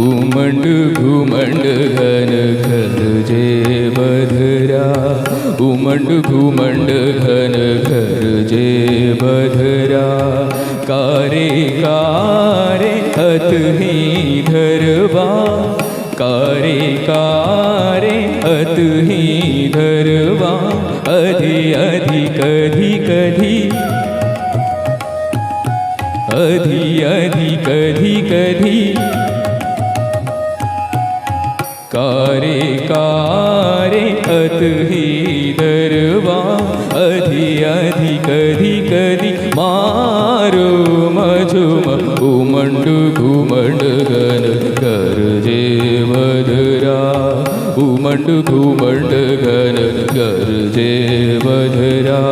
घुमंड घुमंड घन घर जे बधरा, घुमंड घुमंड घन घर जे बधरा, कारे कारे हत ही धरवा, कारे कारे हत ही धरवा, अधि अधि कधी कधी, अधि अधि कधी कधी, कारे कारे अत ही दरवा, अधि अधि कधी कधी, मारो मझुम घुमंड घुमंड घन घर जे बधरा, घुमंड घुमंड घन घर जे बधरा,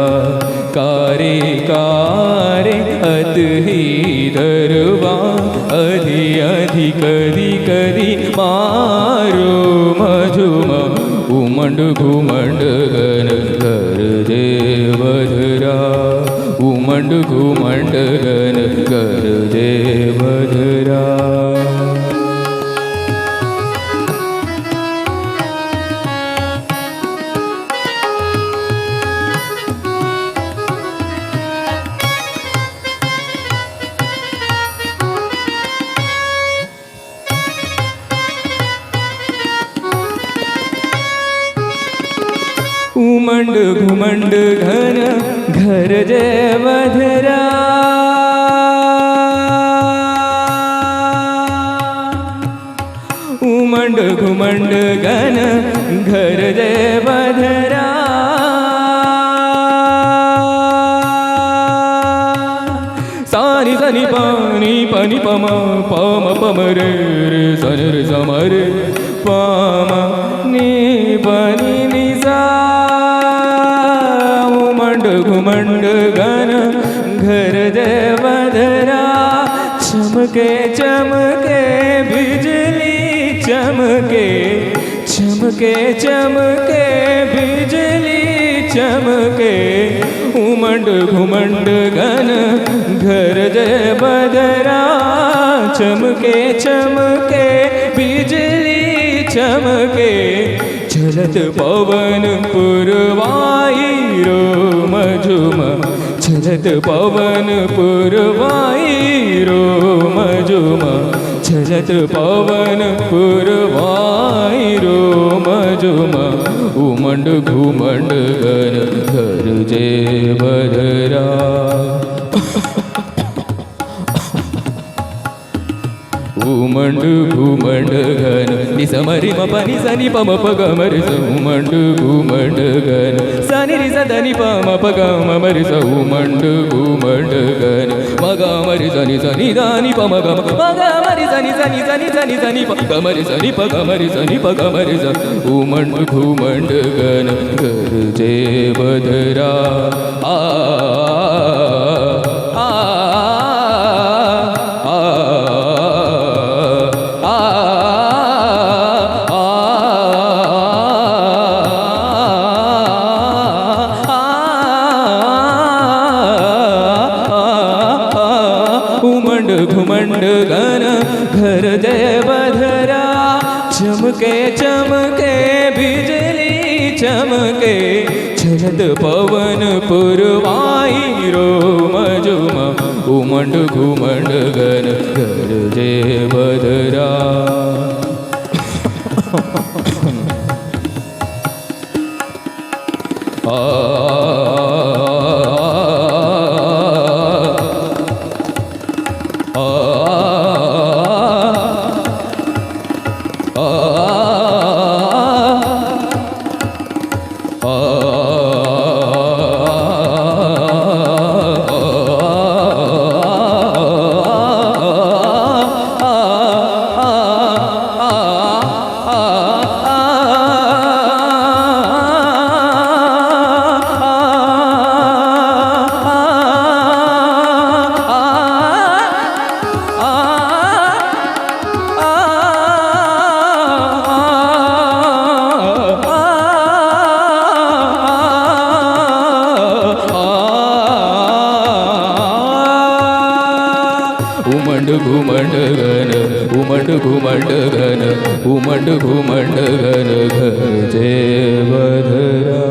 कारे कारे अत ही दरवा, अधि अधि कधी कधी, मारो मझुम घुमंड घुमंड घन घर जे बधरा, घुमंड घुमंड घन घर जे बधरा। घुमंड घुमंड घन घर जे बधरा, घुमंड घुमंड घन घर जे बधरा, सानी सनी पानी पानी पम पम पम रे रे सन रे सम रे पम नी पनी नि सा, घुमंड घन घर जे बधरा, चमके चमके बिजली चमके, चमके चमके बिजली चमके, घुमंड घुमंड घन घर जे बधरा, चमके चमके बिजली चमके, चलत पवन पुरवाई रो मझुम, चलत पवन पुरवाई रो मझुम, चलत पवन पुरवाई रो मझुम, घुमंड घुमंड घन घर जे बधरा। घुमंड घुमंड घन नि समरि म पनि सनि प म प ग म रि स, घुमंड घुमंड घन सनि रि स ध नि प म प ग म म रि स, घुमंड घुमंड घन म ग म रि स नि ध नि प म ग म ग म रि स नि स नि स नि स नि स नि प ग म रि स नि प ग म रि स नि प ग म रि स, घुमंड घुमंड घन घर जे बधरा। आ घुमंड घुमंड घन घर जय बधरा चमके चमके बिजली चमके छलद पवन पुरवाई रोम जुम उमंड घुमंड घन घर जय बधरा उमंड घुमंड घन उमंड घुमंड घन उमंड घुमंड घन घर जय बधरा।